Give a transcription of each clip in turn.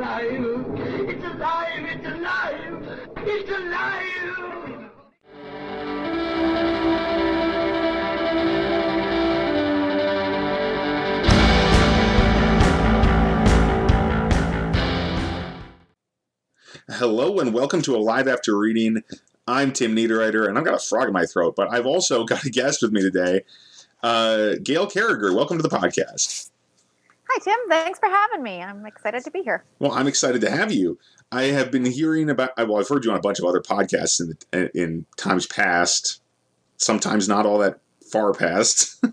alive! It's alive! It's alive! It's alive! Hello and welcome to Alive After Reading. I'm Tim Niederreiter, and I've got a frog in my throat, but I've also got a guest with me today, Gail Carriger. Welcome to the podcast. Hi, Tim. Thanks for having me. I'm excited to be here. Well, I'm excited to have you. I have been hearing about, well, I've heard you on a bunch of other podcasts in times past, sometimes not all that far past.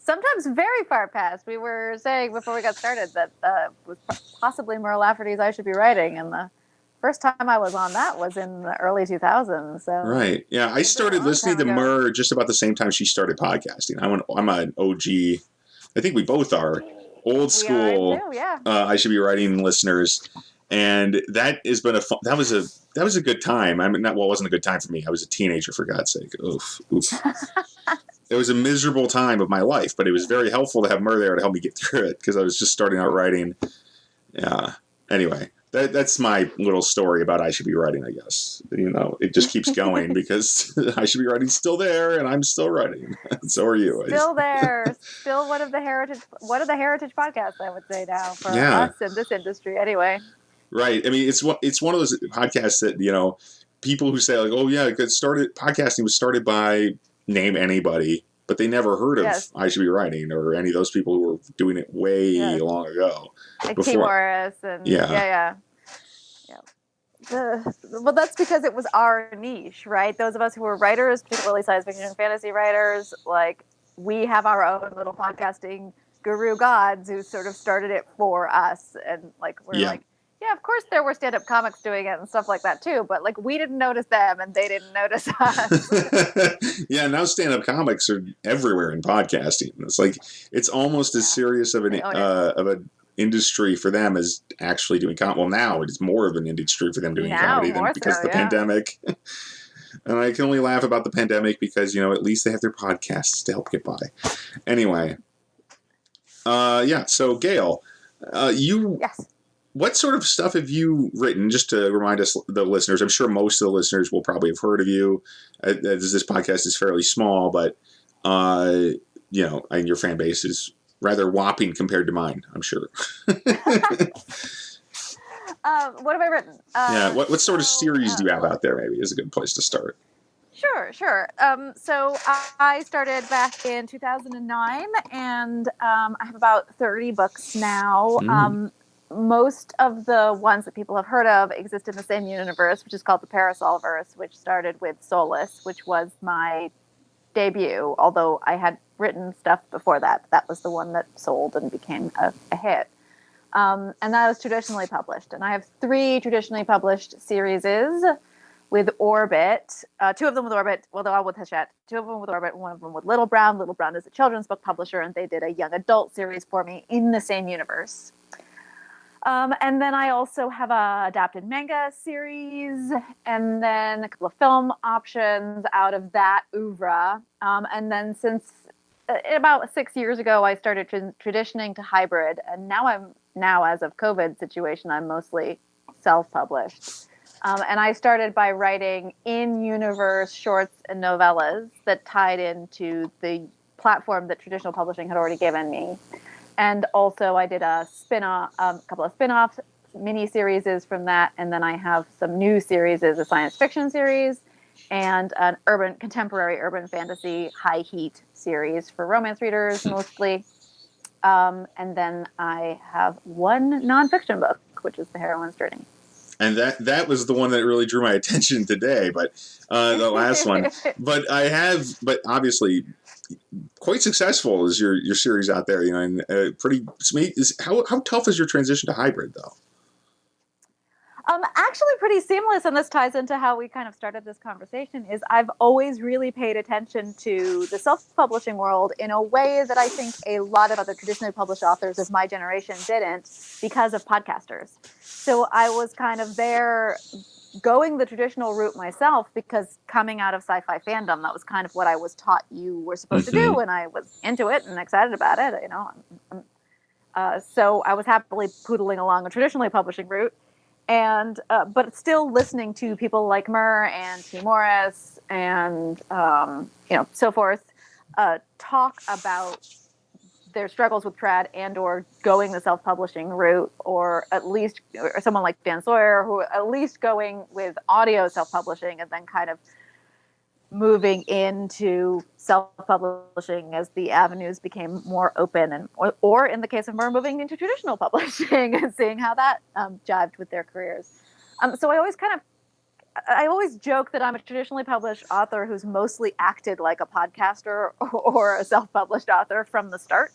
Sometimes very far past. We were saying before we got started that was possibly Mur Lafferty's I Should Be Writing, and the first time I was on that was in the early 2000s. So Right. Yeah, I started listening to Mur just about the same time she started podcasting. I'm an OG. I think we both are. Old school. Too, yeah. I Should Be Writing listeners, and that has been that was a good time. I mean, it wasn't a good time for me. I was a teenager, for God's sake. Oof. It was a miserable time of my life, but it was very helpful to have Mur there to help me get through it because I was just starting out writing. Yeah. Anyway, that's my little story about I Should Be Writing, I guess. You know, it just keeps going because I Should Be Writing's still there, and I'm still writing. So are you. Still there. Still one of the heritage podcasts, I would say now, for us in this industry anyway. Right. I mean, it's one of those podcasts that, you know, people who say, like, oh, yeah, podcasting was started by name anybody, but they never heard of I Should Be Writing or any of those people who were doing it way long ago. Like T. Morris and well, that's because it was our niche, right? Those of us who were writers, particularly science fiction and fantasy writers, like, we have our own little podcasting guru gods who sort of started it for us, and like we're like, yeah, of course there were stand-up comics doing it and stuff like that too, but like we didn't notice them and they didn't notice us. Yeah, now stand-up comics are everywhere in podcasting. It's like it's almost as serious of an industry for them as actually doing comedy. Well, now it is more of an industry for them doing comedy because of the pandemic. And I can only laugh about the pandemic because, you know, at least they have their podcasts to help get by. Anyway, so Gail, what sort of stuff have you written? Just to remind us, the listeners, I'm sure most of the listeners will probably have heard of you. This podcast is fairly small, but you know, and your fan base is rather whopping compared to mine, I'm sure. What have I written? What sort of series do you have out there? Maybe is a good place to start. Sure. So I started back in 2009, and I have about 30 books now. Most of the ones that people have heard of exist in the same universe, which is called the Parasolverse, which started with Solus, which was my debut, although I had written stuff before that. That was the one that sold and became a hit. And that was traditionally published. And I have 3 traditionally published series with Orbit, 2 of them with Orbit, well, they're all with Hachette, 2 of them with Orbit, 1 of them with Little Brown. Little Brown is a children's book publisher, and they did a young adult series for me in the same universe. And then I also have a adapted manga series, and then a couple of film options out of that oeuvre. And then since about 6 years ago, I started transitioning to hybrid, and now as of COVID situation, I'm mostly self-published. And I started by writing in-universe shorts and novellas that tied into the platform that traditional publishing had already given me. And also I did a couple of spin-off mini-series from that, and then I have some new series, a science fiction series, and an contemporary urban fantasy high heat series for romance readers mostly. And then I have 1 nonfiction book, which is The Heroine's Journey. And that was the one that really drew my attention today, but the last one. But obviously quite successful is your series out there, you know, and pretty. How tough is your transition to hybrid, though? Actually pretty seamless, and this ties into how we kind of started this conversation, is I've always really paid attention to the self-publishing world in a way that I think a lot of other traditionally published authors of my generation didn't, because of podcasters. So I was kind of there going the traditional route myself, because coming out of sci-fi fandom, that was kind of what I was taught you were supposed to do, and I was into it and excited about it. You know, So I was happily poodling along a traditionally publishing route, and but still listening to people like Murr and T. Morris and so forth talk about their struggles with trad and or going the self-publishing route, or at least or someone like Dan Sawyer, who at least going with audio self-publishing and then kind of moving into self-publishing as the avenues became more open, and or in the case of Murr, moving into traditional publishing and seeing how that jived with their careers. So I always joke that I'm a traditionally published author who's mostly acted like a podcaster or a self-published author from the start,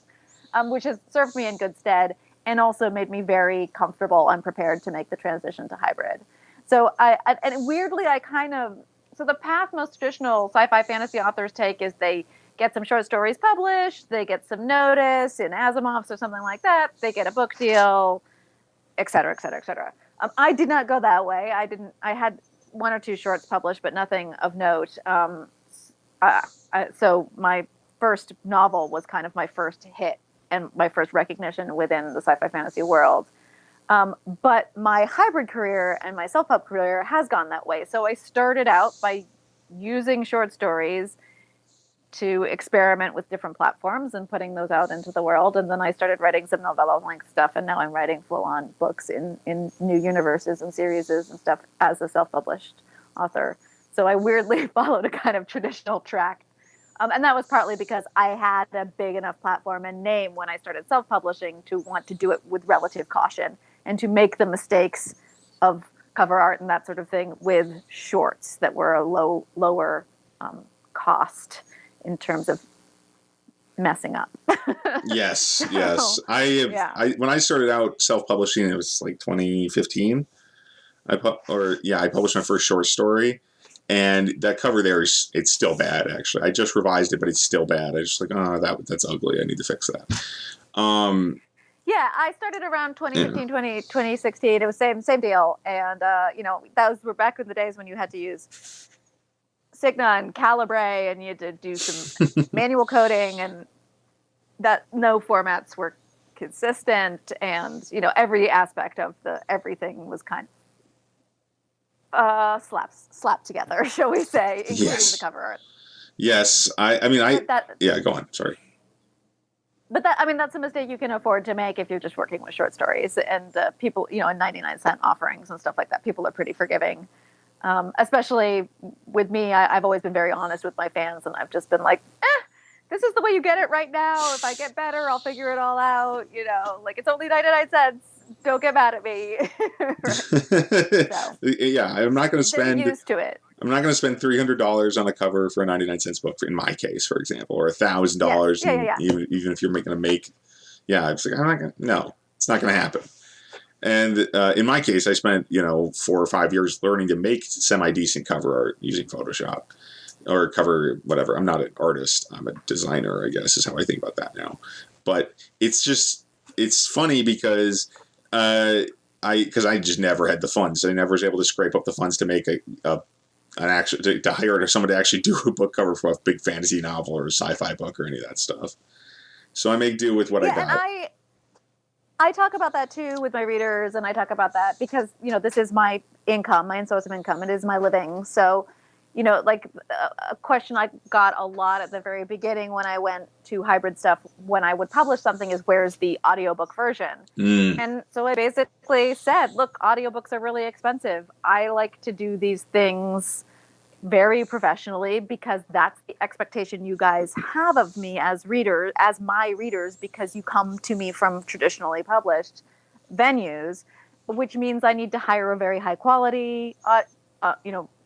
which has served me in good stead and also made me very comfortable and prepared to make the transition to hybrid. So weirdly, so the path most traditional sci-fi fantasy authors take is they get some short stories published, they get some notice in Asimov's or something like that, they get a book deal, et cetera, et cetera, et cetera. I did not go that way. I had one or two shorts published, but nothing of note. So my first novel was kind of my first hit and my first recognition within the sci-fi fantasy world. But my hybrid career and my self-pub career has gone that way. So I started out by using short stories to experiment with different platforms and putting those out into the world. And then I started writing some novella-length stuff, and now I'm writing full-on books in new universes and series and stuff as a self-published author. So I weirdly followed a kind of traditional track. And that was partly because I had a big enough platform and name when I started self-publishing to want to do it with relative caution and to make the mistakes of cover art and that sort of thing with shorts that were a lower cost in terms of messing up. Yes. When I started out self-publishing, it was like 2015. I published my first short story, and that cover there it's still bad. Actually, I just revised it, but it's still bad. I just that's ugly. I need to fix that. Yeah, I started around 2015, 2016. It was same deal, and those were back in the days when you had to use Signa and Calibre, and you had to do some manual coding, and that no formats were consistent, and every aspect of everything was kind of slapped together, shall we say, including the cover art. Yes, go on. Sorry. But that's a mistake you can afford to make if you're just working with short stories, and people, in 99-cent offerings and stuff like that, people are pretty forgiving. Especially with me, I've always been very honest with my fans, and I've just been like, this is the way you get it right now. If I get better, I'll figure it all out. It's only 99 cents. Don't get mad at me. Yeah, I'm not going to spend. They're used to it. I'm not going to spend $300 on a cover for a 99-cent book, in my case, for example, or $1,000. Yeah. Even if you're going to make, it's like no, it's not going to happen. And in my case, I spent 4 or 5 years learning to make semi-decent cover art using Photoshop or cover whatever. I'm not an artist. I'm a designer, I guess, is how I think about that now. But it's funny because I just never had the funds. I never was able to scrape up the funds to make to hire someone to actually do a book cover for a big fantasy novel or a sci-fi book or any of that stuff. So I make do with what I got. And I talk about that too with my readers, and I talk about that because, this is my income, my source of income. It is my living. So, a question I got a lot at the very beginning when I went to hybrid stuff, when I would publish something, is where's the audiobook version? And so I basically said, look, audiobooks are really expensive. I like to do these things very professionally because that's the expectation you guys have of me as my readers, because you come to me from traditionally published venues, which means I need to hire a very high quality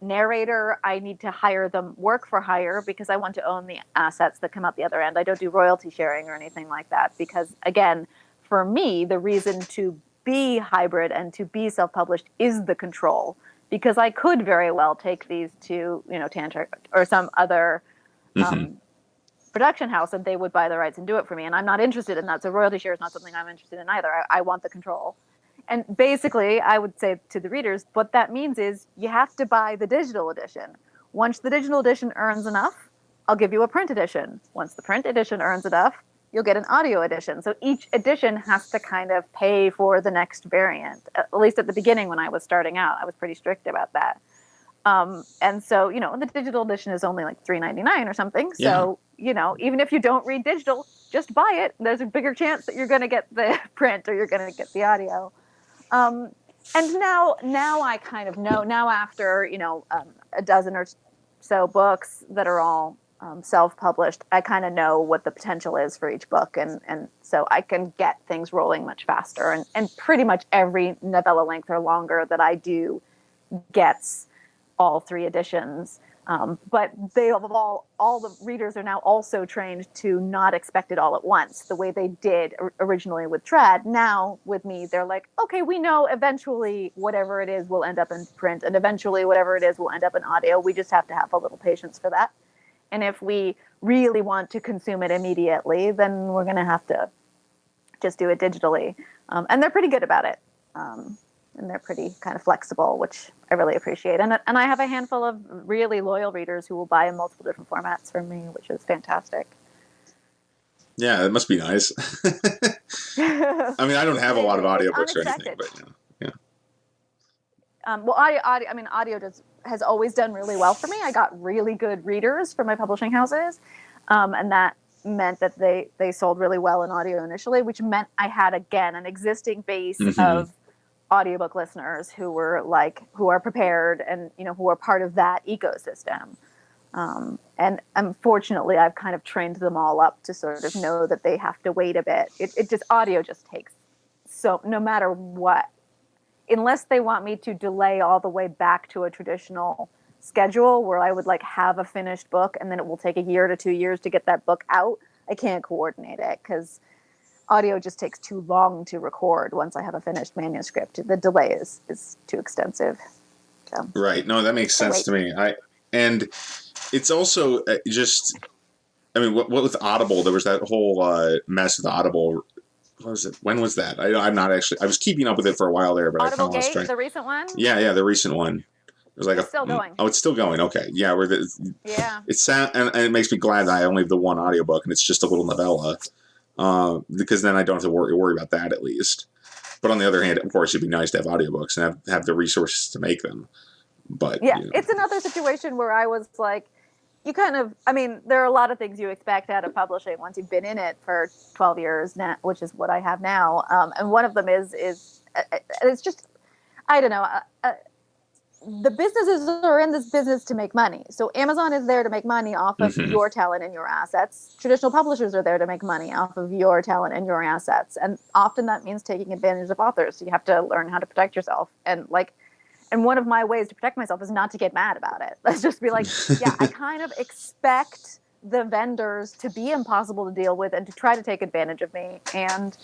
narrator. I need to hire them work for hire because I want to own the assets that come out the other end. I don't do royalty sharing or anything like that because, again, for me, the reason to be hybrid and to be self-published is the control, because I could very well take these to, Tantric or some other production house, and they would buy the rights and do it for me. And I'm not interested in that. So royalty share is not something I'm interested in either. I want the control. And basically, I would say to the readers, what that means is you have to buy the digital edition. Once the digital edition earns enough, I'll give you a print edition. Once the print edition earns enough, you'll get an audio edition. So each edition has to kind of pay for the next variant. At least at the beginning when I was starting out, I was pretty strict about that. And so, the digital edition is only like $3.99 or something. So, even if you don't read digital, just buy it. There's a bigger chance that you're going to get the print or you're going to get the audio. And now I kind of know, now after, a dozen or so books that are all self-published, I kind of know what the potential is for each book. And so I can get things rolling much faster. And pretty much every novella length or longer that I do gets all 3 editions. But all the readers are now also trained to not expect it all at once, the way they did originally with Trad. Now with me, they're like, okay, we know eventually whatever it is will end up in print, and eventually whatever it is will end up in audio. We just have to have a little patience for that. And if we really want to consume it immediately, then we're going to have to just do it digitally. And they're pretty good about it. And they're pretty kind of flexible, which I really appreciate. And I have a handful of really loyal readers who will buy in multiple different formats from me, which is fantastic. Yeah, it must be nice. I mean, I don't have a lot of audiobooks or anything, but well, audio has always done really well for me. I got really good readers from my publishing houses, and that meant that they sold really well in audio initially, which meant I had, again, an existing base of audiobook listeners who are prepared and, who are part of that ecosystem. And unfortunately, I've kind of trained them all up to sort of know that they have to wait a bit. Audio just takes, so no matter what, unless they want me to delay all the way back to a traditional schedule where I would have a finished book and then it will take a year to 2 years to get that book out, I can't coordinate it because audio just takes too long to record once I have a finished manuscript. The delay is too extensive. So. Right. No, that makes sense to me. And it's also what with Audible, there was that whole mess with Audible. What was it? When was that? I'm not actually. I was keeping up with it for a while there, but Audible I kind of lost track. The recent one? Yeah, the recent one. It was it's still going. Oh, it's still going. Okay. Yeah. It's and it makes me glad that I only have the one audiobook and it's just a little novella. Because then I don't have to worry about that at least. But on the other hand, of course, it'd be nice to have audiobooks and have the resources to make them. But yeah, it's another situation where I was like, there are a lot of things you expect out of publishing once you've been in it for 12 years now, which is what I have now. And one of them is it's just, I don't know. The businesses are in this business to make money. So Amazon is there to make money off of your talent and your assets. Traditional publishers are there to make money off of your talent and your assets. And often that means taking advantage of authors. So you have to learn how to protect yourself. And one of my ways to protect myself is not to get mad about it. Let's just be like, yeah, I kind of expect the vendors to be impossible to deal with and to try to take advantage of me. And,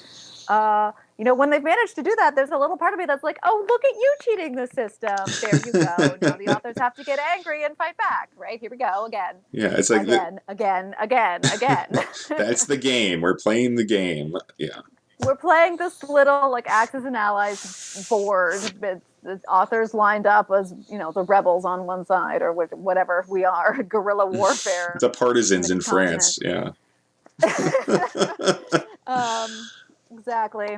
when they've managed to do that, there's a little part of me that's like, oh, look at you cheating the system. There you go. Now the authors have to get angry and fight back, right? Here we go again. Yeah, it's like again. That's the game. We're playing the game. Yeah. We're playing this little Axis and Allies board. The authors lined up as, the rebels on one side or whatever we are, guerrilla warfare. The partisans in France, yeah. Exactly.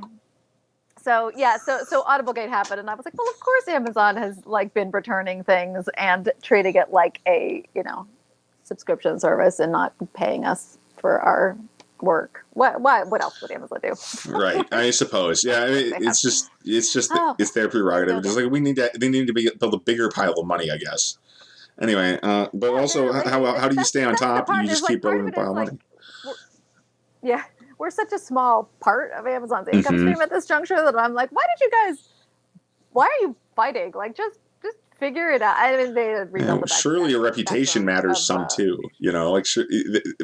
So Audiblegate happened, and I was like, well, of course Amazon has been returning things and treating it like a subscription service and not paying us for our work. What else would Amazon do? Right, I suppose. Yeah, I mean, it's their prerogative. Just they need to build a bigger pile of money, I guess. Anyway, but also, how do you stay on top? You just keep building a pile of money. Yeah. We're such a small part of Amazon's income stream at this juncture that I'm like, why are you fighting? Just figure it out. I mean, they rebuild the surely your reputation matters some too,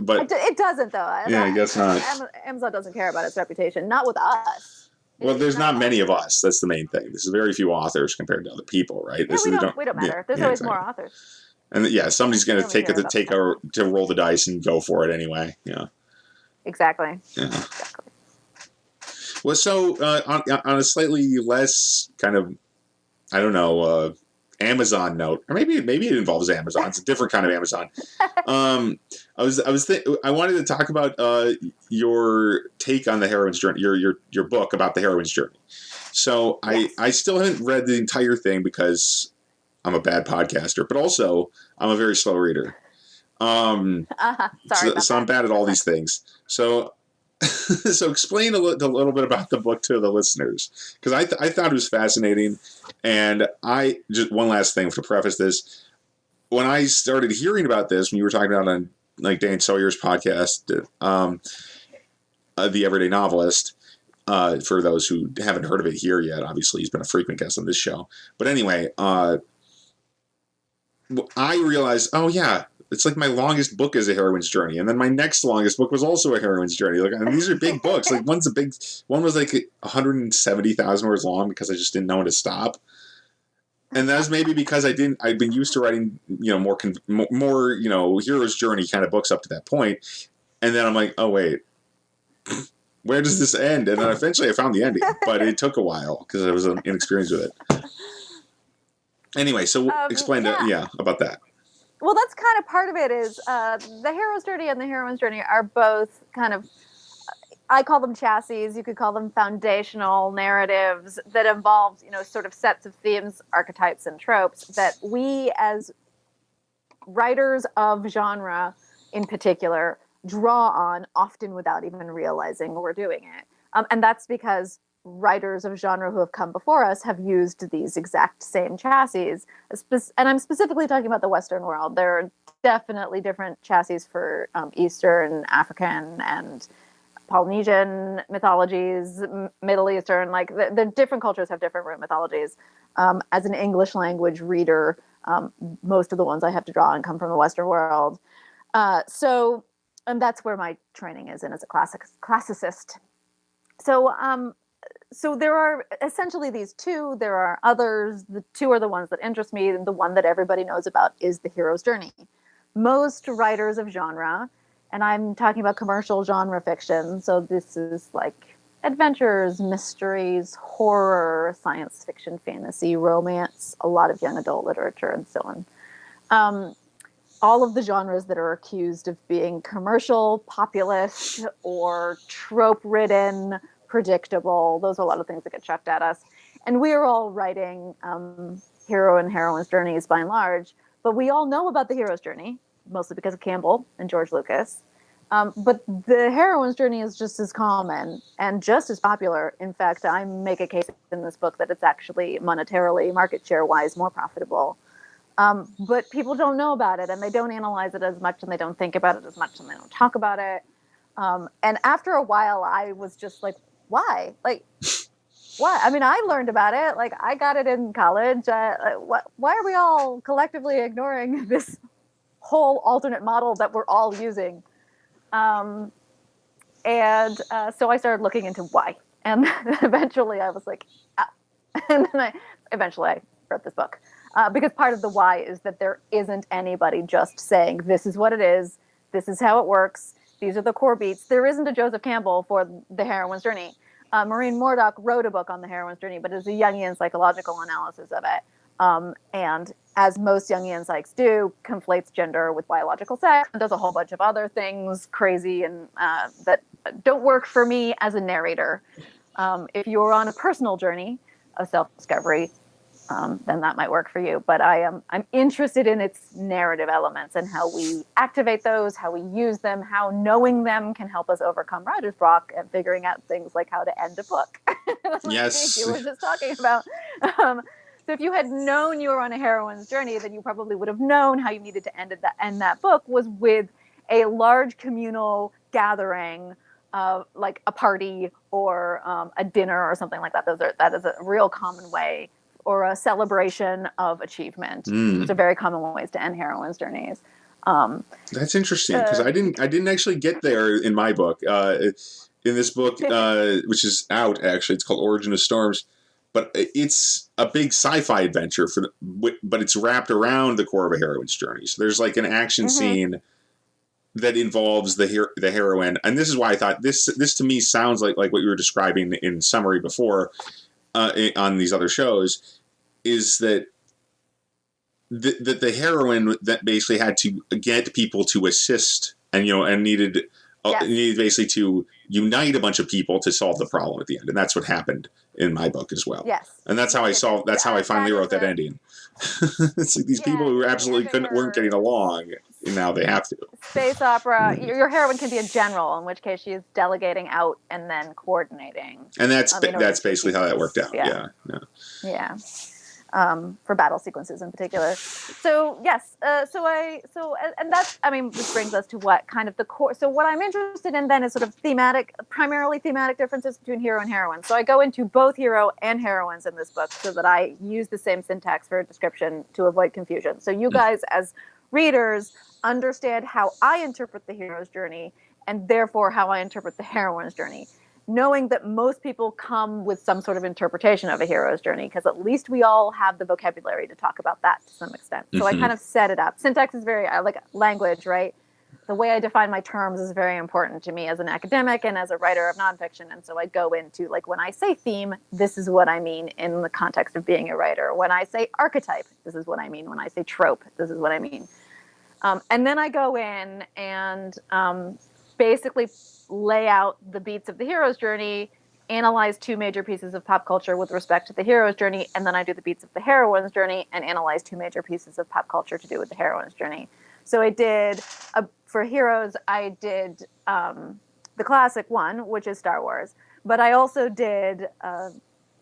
but it doesn't though. Yeah, I guess not. Amazon doesn't care about its reputation, not with us. Well, there's not many of us. That's the main thing. There's very few authors compared to other people, right? Yeah, we don't matter. There's always more authors. And somebody's going to to roll the dice and go for it anyway. Yeah. Exactly. Yeah. Exactly. Well, so on a slightly less kind of, I don't know, Amazon note, or maybe it involves Amazon. It's a different kind of Amazon. I wanted to talk about your take on the heroine's journey, your book about the heroine's journey. So Yes. I still haven't read the entire thing because I'm a bad podcaster, but also I'm a very slow reader. Sorry about so I'm that. bad at all these things. So so explain a little bit about the book to the listeners, because I thought it was fascinating. And I just, one last thing to preface this, when I started hearing about this, when you were talking about on like Dan Sawyer's podcast, The Everyday Novelist, for those who haven't heard of it here yet, obviously he's been a frequent guest on this show. But anyway, I realized, oh yeah, it's like my longest book is a heroine's journey, and then my next longest book was also a heroine's journey. Like, and these are big books. Like one was like 170,000 words long because I just didn't know when to stop. And that was maybe because I'd been used to writing, more, hero's journey kind of books up to that point. And then I'm like, oh wait, where does this end? And then eventually I found the ending, but it took a while because I was inexperienced with it. Anyway, so explain about that. Well, that's kind of part of it is the hero's journey and the heroine's journey are both kind of, I call them chassis. You could call them foundational narratives that involve, sort of sets of themes, archetypes, and tropes that we as writers of genre in particular draw on, often without even realizing we're doing it. And that's because writers of genre who have come before us have used these exact same chassis. And I'm specifically talking about the Western world. There are definitely different chassis for Eastern, African, and Polynesian mythologies, Middle Eastern. Like the different cultures have different root mythologies. As an English language reader, most of the ones I have to draw on come from the Western world. And that's where my training is in as a classicist. So there are essentially these two. There are others. The two are the ones that interest me. The one that everybody knows about is the hero's journey. Most writers of genre, and I'm talking about commercial genre fiction, so this is like adventures, mysteries, horror, science fiction, fantasy, romance, a lot of young adult literature, and so on. All of the genres that are accused of being commercial, populist, or trope-ridden, predictable. Those are a lot of things that get chucked at us. And we are all writing hero and heroine's journeys by and large, but we all know about the hero's journey, mostly because of Campbell and George Lucas. But the heroine's journey is just as common and just as popular. In fact, I make a case in this book that it's actually monetarily, market share-wise, more profitable. But people don't know about it, and they don't analyze it as much, and they don't think about it as much, and they don't talk about it. And after a while, I was just like, why? Like, why? I mean, I learned about it. Like, I got it in college. Why are we all collectively ignoring this whole alternate model that we're all using? So I started looking into why. And eventually I was like, ah. And then I wrote this book. Because part of the why is that there isn't anybody just saying, this is what it is, this is how it works, these are the core beats. There isn't a Joseph Campbell for the heroine's journey. Maureen Murdoch wrote a book on the heroine's journey, but it's a Jungian psychological analysis of it. And as most Jungian psychs do, conflates gender with biological sex, and does a whole bunch of other things crazy and that don't work for me as a narrator. If you're on a personal journey of self-discovery, then that might work for you. But I'm interested in its narrative elements and how we activate those, how we use them, how knowing them can help us overcome writer's block and figuring out things like how to end a book. Yes. You were just talking about. So if you had known you were on a heroine's journey, then you probably would have known how you needed to end that book was with a large communal gathering, like a party or a dinner or something like that. That is a real common way, or a celebration of achievement. Those are very common ways to end heroine's journeys. That's interesting, because I didn't actually get there in my book. In this book, which is out actually, it's called Origin of Storms, but it's a big sci-fi adventure but it's wrapped around the core of a heroine's journey. So there's like an action scene that involves the heroine, and this is why I thought this to me sounds like what you were describing in summary before on these other shows, is that the heroine that basically had to get people to assist, and and needed basically to unite a bunch of people to solve the problem at the end, and that's what happened in my book as well. Yes, and that's how I solved. That's how I finally wrote that ending. It's like these people who absolutely weren't getting along, and now they have to. Space opera. Your heroine can be a general, in which case she is delegating out and then coordinating. And that's basically how that worked out. Yeah. For battle sequences in particular. So yes, and that's, I mean, this brings us to what kind of the core. So what I'm interested in then is sort of primarily thematic differences between hero and heroine. So I go into both hero and heroines in this book so that I use the same syntax for description to avoid confusion. So you guys as readers understand how I interpret the hero's journey and therefore how I interpret the heroine's journey, knowing that most people come with some sort of interpretation of a hero's journey, because at least we all have the vocabulary to talk about that to some extent. So I kind of set it up. Syntax is very, like language, right? The way I define my terms is very important to me as an academic and as a writer of nonfiction. And so I go into, like, when I say theme, this is what I mean in the context of being a writer. When I say archetype, this is what I mean. When I say trope, this is what I mean. And then I go in and basically lay out the beats of the hero's journey, analyze two major pieces of pop culture with respect to the hero's journey, and then I do the beats of the heroine's journey and analyze two major pieces of pop culture to do with the heroine's journey. So I did, for heroes, I did the classic one, which is Star Wars, but I also did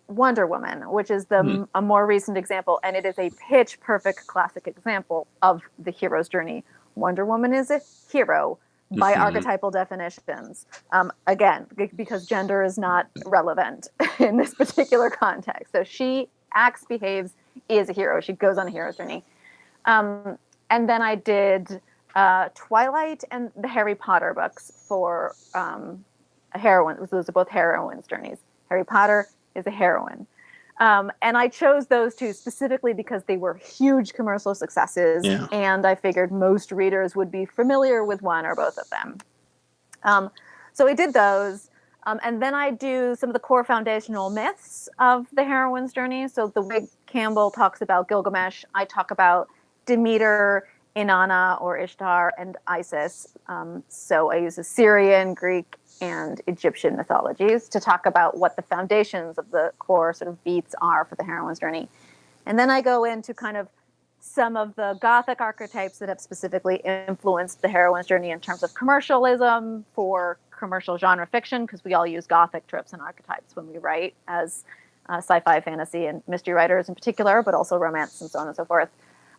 Wonder Woman, which is a more recent example, and it is a pitch perfect classic example of the hero's journey. Wonder Woman is a hero by archetypal definitions. Again, because gender is not relevant in this particular context. So she acts, behaves, is a hero. She goes on a hero's journey. And then I did Twilight and the Harry Potter books for a heroine. Those are both heroines' journeys. Harry Potter is a heroine. And I chose those two specifically because they were huge commercial successes, and I figured most readers would be familiar with one or both of them. So I did those, and then I do some of the core foundational myths of the heroine's journey. So the way Campbell talks about Gilgamesh, I talk about Demeter, Inanna or Ishtar, and Isis. So I use Assyrian, Greek, and Egyptian mythologies to talk about what the foundations of the core sort of beats are for the heroine's journey. And then I go into kind of some of the Gothic archetypes that have specifically influenced the heroine's journey in terms of commercialism for commercial genre fiction, because we all use Gothic tropes and archetypes when we write as sci-fi, fantasy, and mystery writers in particular, but also romance and so on and so forth.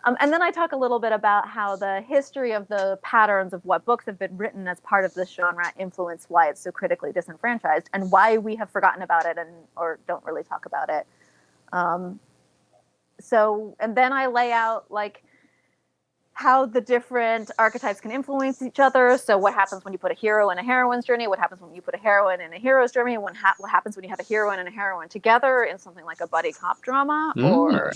And then I talk a little bit about how the history of the patterns of what books have been written as part of this genre influence why it's so critically disenfranchised and why we have forgotten about it or don't really talk about it. And then I lay out like how the different archetypes can influence each other. So what happens when you put a hero in a heroine's journey? What happens when you put a heroine in a hero's journey? What happens when you have a heroine and a heroine together in something like a buddy cop drama or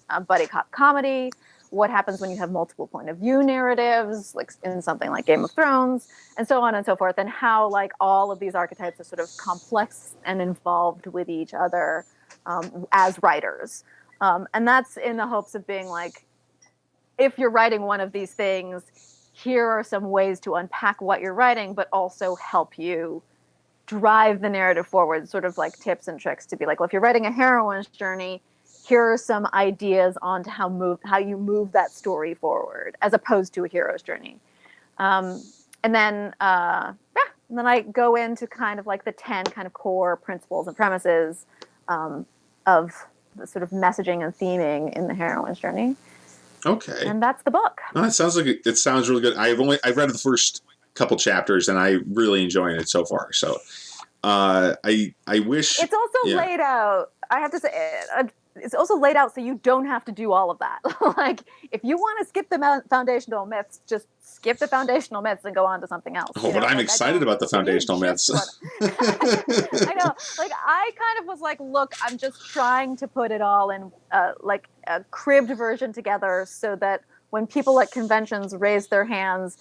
a buddy cop comedy? What happens when you have multiple point of view narratives, like in something like Game of Thrones, and so on and so forth, and how like all of these archetypes are sort of complex and involved with each other as writers. And that's in the hopes of being like, if you're writing one of these things, here are some ways to unpack what you're writing, but also help you drive the narrative forward, sort of like tips and tricks to be like, well, if you're writing a heroine's journey, here are some ideas on how you move that story forward, as opposed to a hero's journey. And then I go into kind of like the 10 kind of core principles and premises of the sort of messaging and theming in the heroine's journey. Okay. And that's the book. Well, it sounds really good. I've read the first couple chapters and I really enjoying it so far. So I wish it's also laid out. I have to say, it's also laid out so you don't have to do all of that. Like, if you want to skip the foundational myths, just skip the foundational myths and go on to something else. Oh, but I'm excited about the foundational myths. I know. Like, I kind of was like, look, I'm just trying to put it all in like a cribbed version together so that when people at conventions raise their hands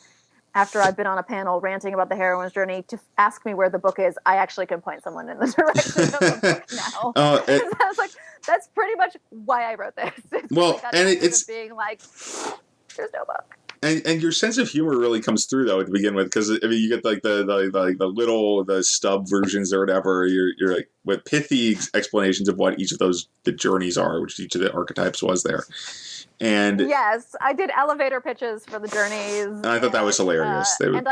after I've been on a panel ranting about the heroine's journey to ask me where the book is, I actually can point someone in the direction of the book now. I was like, that's pretty much why I wrote this. It's being like, there's no book. And your sense of humor really comes through though to begin with, because I mean you get like the stub versions or whatever. You're like with pithy explanations of what each of the journeys are, which each of the archetypes was there. And yes, I did elevator pitches for the journeys. And I thought that was hilarious. And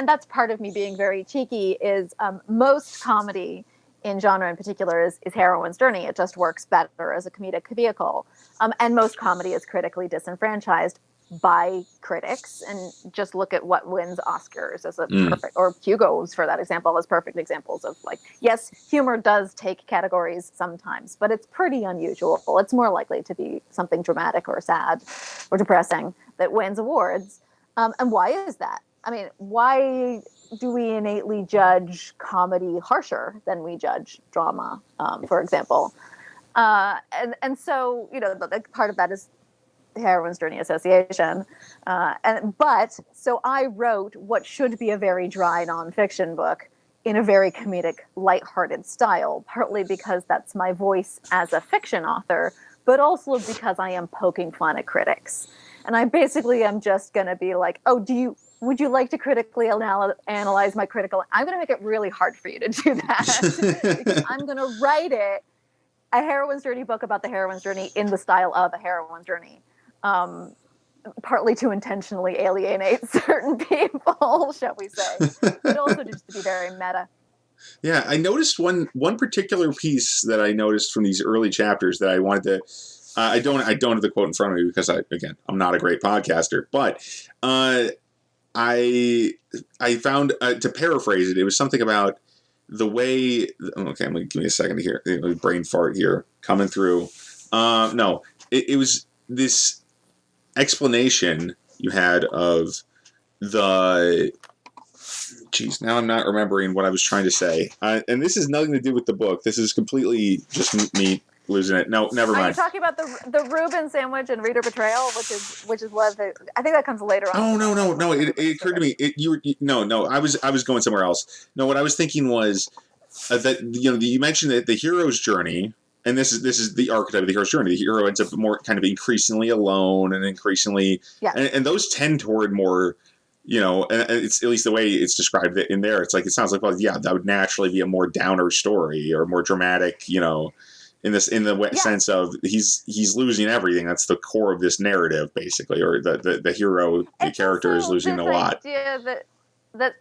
that's part of me being very cheeky. Is most comedy in genre in particular is heroine's journey. It just works better as a comedic vehicle. And most comedy is critically disenfranchised by critics. And just look at what wins Oscars as a perfect, or Hugo's for that example, as perfect examples of like, yes, humor does take categories sometimes, but it's pretty unusual. It's more likely to be something dramatic or sad or depressing that wins awards. And why is that? I mean, why do we innately judge comedy harsher than we judge drama, for example? And so, part of that is the Heroine's Journey Association. So I wrote what should be a very dry nonfiction book in a very comedic, lighthearted style, partly because that's my voice as a fiction author, but also because I am poking fun at critics. And I basically am just going to be like, would you like to critically analyze my critical? I'm going to make it really hard for you to do that because I'm going to write a heroine's journey book about the heroine's journey in the style of a heroine's journey, partly to intentionally alienate certain people, shall we say, but also just to be very meta. Yeah, I noticed one particular piece that I noticed from these early chapters that I wanted to. I don't have the quote in front of me because I'm not a great podcaster, but I found, to paraphrase it, it was something about the way. Okay, I'm gonna give me a second to hear. Brain fart here coming through. No, it was this explanation you had of the. Geez, now I'm not remembering what I was trying to say. And this has nothing to do with the book. This is completely just me losing it. No, never mind. Are you talking about the Reuben sandwich and reader betrayal, which is what I think that comes later on. Oh no! It occurred to me. No. I was going somewhere else. No, what I was thinking was that you mentioned that the hero's journey, and this is the archetype of the hero's journey. The hero ends up more kind of increasingly alone and increasingly, and those tend toward more. And it's at least the way it's described in there. It's like it sounds like, well, yeah, that would naturally be a more downer story or more dramatic, in the sense of he's losing everything. That's the core of this narrative, basically, or the hero, the character is losing a lot. Idea that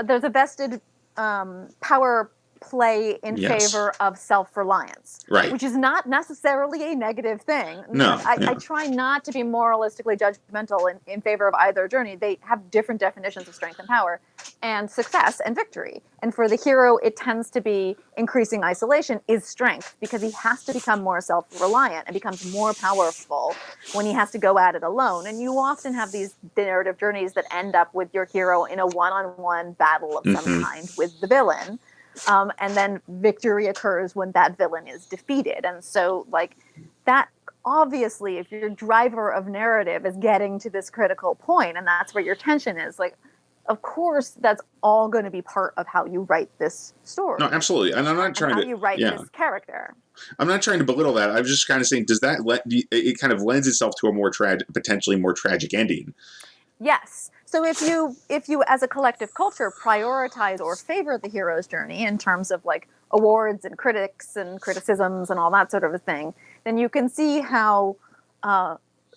there's a vested power play in favor of self-reliance, right? Which is not necessarily a negative thing. No, I try not to be moralistically judgmental in favor of either journey. They have different definitions of strength and power, and success and victory. And for the hero, it tends to be increasing isolation is strength because he has to become more self-reliant and becomes more powerful when he has to go at it alone. And you often have these narrative journeys that end up with your hero in a one-on-one battle of some kind with the villain. And then victory occurs when that villain is defeated. And so, that obviously, if your driver of narrative is getting to this critical point, and that's where your tension is, of course, that's all going to be part of how you write this story. No, absolutely. And I'm not trying how you write this character. I'm not trying to belittle that. I'm just kind of saying, does that it kind of lends itself to a more potentially more tragic ending? Yes. So if you as a collective culture prioritize or favor the hero's journey in terms of awards and critics and criticisms and all that sort of a thing, then you can see how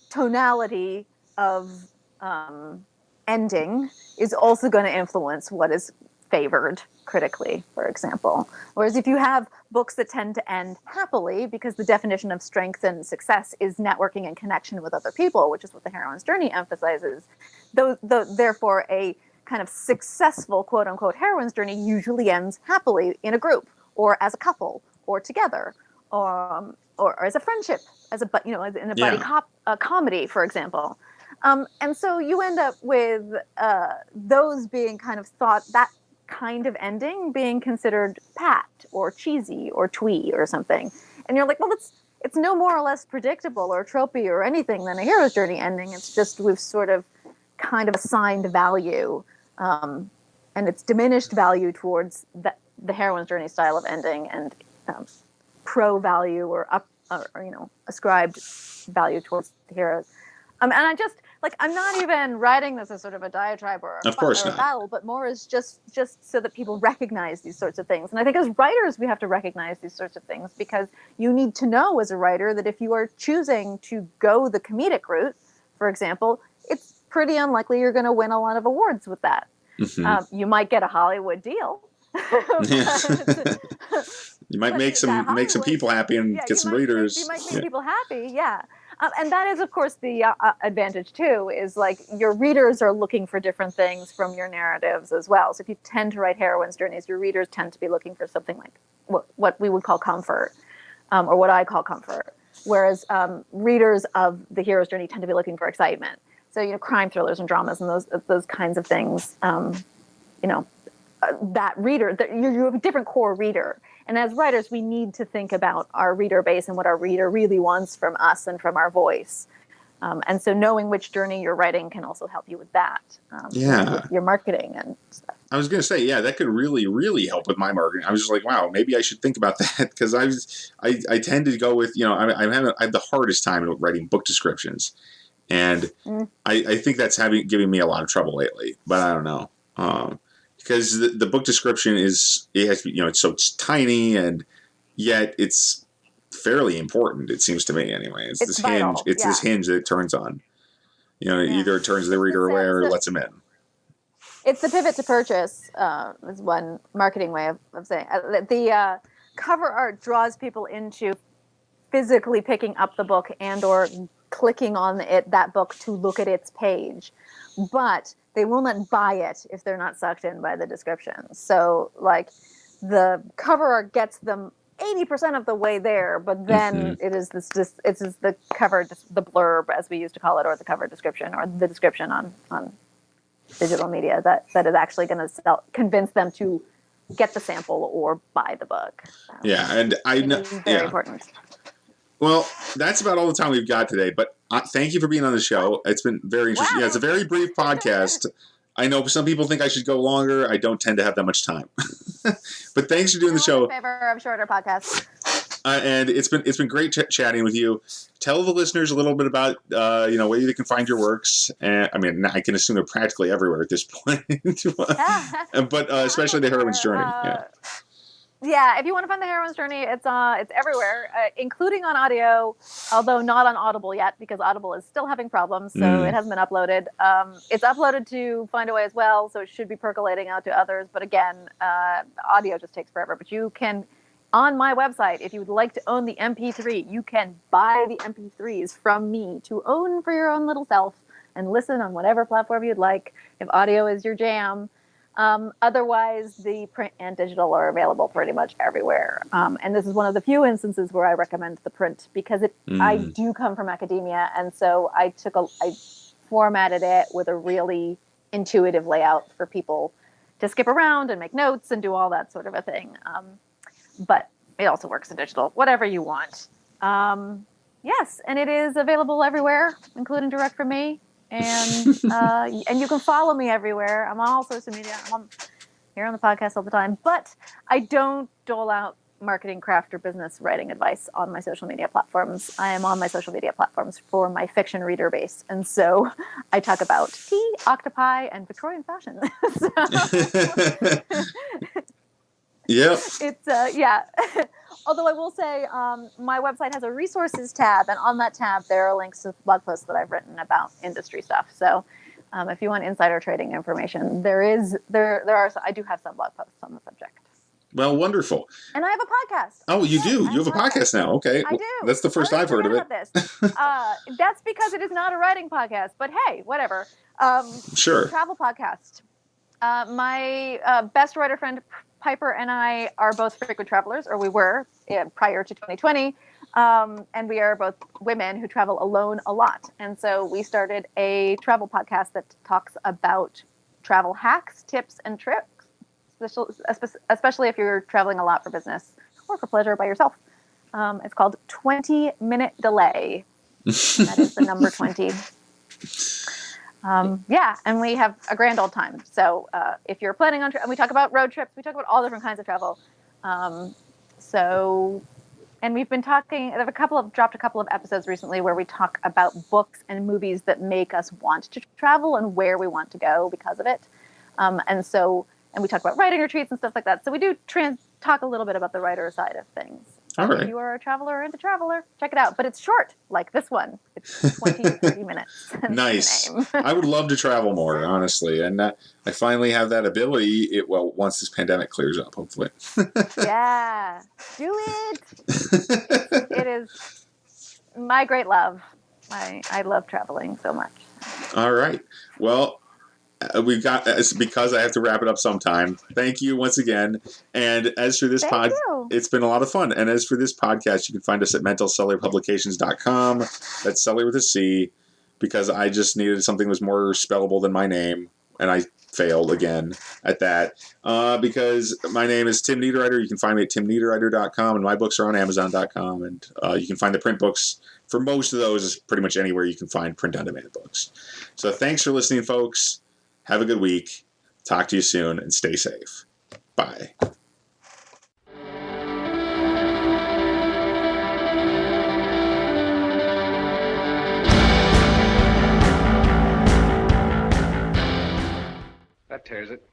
tonality of ending is also going to influence what is favored critically, for example. Whereas if you have books that tend to end happily, because the definition of strength and success is networking and connection with other people, which is what the heroine's journey emphasizes, therefore a kind of successful quote-unquote heroine's journey usually ends happily in a group or as a couple or together or as a friendship, in a buddy comedy, for example. And so you end up with those being kind of thought, that kind of ending being considered pat or cheesy or twee or something. And you're like, well, it's no more or less predictable or tropey or anything than a hero's journey ending. It's just we've sort of kind of assigned value, and it's diminished value towards the heroine's journey style of ending, and pro value or ascribed value towards the heroes. And I just I'm not even writing this as sort of a diatribe or Of course a not. battle, but more as just so that people recognize these sorts of things. And I think as writers, we have to recognize these sorts of things, because you need to know as a writer that if you are choosing to go the comedic route, for example, it's pretty unlikely you're going to win a lot of awards with that. Mm-hmm. You might get a Hollywood deal. You might make some people happy and get some readers. You might make people happy, yeah. And that is, of course, the advantage too. Is your readers are looking for different things from your narratives as well. So if you tend to write heroines' journeys, your readers tend to be looking for something like what we would call comfort, or what I call comfort. Whereas readers of the hero's journey tend to be looking for excitement. So crime thrillers and dramas and those kinds of things. That reader, you have a different core reader. And as writers, we need to think about our reader base and what our reader really wants from us and from our voice. And so knowing which journey you're writing can also help you with that. With your marketing and stuff. I was going to say, that could really, really help with my marketing. I was just like, wow, maybe I should think about that, because I tend to go with, I have the hardest time writing book descriptions. And I think that's giving me a lot of trouble lately, but I don't know. Because the book description it's tiny, and yet it's fairly important. It seems to me, anyway. It's this vital, hinge. It's this hinge that it turns on. Either it turns the reader away or lets them in. It's the pivot to purchase. Is one marketing way of saying it. The cover art draws people into physically picking up the book and/or clicking on that book to look at its page, but they will not buy it if they're not sucked in by the description. So, the cover art gets them 80% of the way there, but then it is the cover, the blurb, as we used to call it, or the cover description, or the description on digital media that is actually going to convince them to get the sample or buy the book. And I know very important. Well, that's about all the time we've got today, but thank you for being on the show. It's been very interesting. Wow. Yeah, it's a very brief podcast. I know some people think I should go longer. I don't tend to have that much time. But thanks for doing the show. In favor of shorter podcasts. And it's been great chatting with you. Tell the listeners a little bit about where they can find your works. And I can assume they're practically everywhere at this point. But especially the heroine's journey. Yeah, if you want to find the heroine's journey, it's everywhere, including on audio, although not on Audible yet, because Audible is still having problems, so it hasn't been uploaded. It's uploaded to Findaway as well, so it should be percolating out to others. But again, audio just takes forever. But you can, on my website, if you would like to own the MP3, you can buy the MP3s from me to own for your own little self and listen on whatever platform you'd like, if audio is your jam. Otherwise, the print and digital are available pretty much everywhere. And this is one of the few instances where I recommend the print, because I do come from academia. And so I formatted it with a really intuitive layout for people to skip around and make notes and do all that sort of a thing. But it also works in digital, whatever you want. Yes, and it is available everywhere, including direct from me. And you can follow me everywhere. I'm on all social media. I'm here on the podcast all the time. But I don't dole out marketing, craft, or business writing advice on my social media platforms. I am on my social media platforms for my fiction reader base. And so I talk about tea, octopi, and Victorian fashion. Yep. It's, Although I will say my website has a resources tab, and on that tab there are links to blog posts that I've written about industry stuff. So if you want insider trading information, I do have some blog posts on the subject. Well, wonderful. And I have a podcast. Oh, you do? You have a podcast now. Okay. I do. That's the first I've heard of it. That's because it is not a writing podcast, but hey, whatever. Sure. Travel podcast. My best writer friend, Piper, and I are both frequent travelers, or we were prior to 2020. And we are both women who travel alone a lot. And so we started a travel podcast that talks about travel hacks, tips, and tricks, especially if you're traveling a lot for business or for pleasure by yourself. It's called 20 Minute Delay. That is the number 20. Yeah, and we have a grand old time. So if you're planning on, and we talk about road trips, we talk about all different kinds of travel. And we've been talking. I've dropped a couple of episodes recently where we talk about books and movies that make us want to travel and where we want to go because of it. And we talk about writing retreats and stuff like that. So we do talk a little bit about the writer side of things. All right. If you are a traveler or into traveler, check it out. But it's short, like this one. It's 20 to 30 minutes. Nice. I would love to travel more, honestly. And I finally have that ability, once this pandemic clears up, hopefully. Yeah. Do it. It is my great love. I love traveling so much. All right. Well, it's because I have to wrap it up sometime. Thank you once again. And as for this it's been a lot of fun. And as for this podcast, you can find us at mentalcellularpublications.com. That's Cellular with a C, because I just needed something that was more spellable than my name. And I failed again at that. Because my name is Tim Niederreiter. You can find me at timniederreiter.com, and my books are on amazon.com. And you can find the print books for most of those pretty much anywhere you can find print-on-demand books. So thanks for listening, folks. Have a good week. Talk to you soon, and stay safe. Bye. That tears it.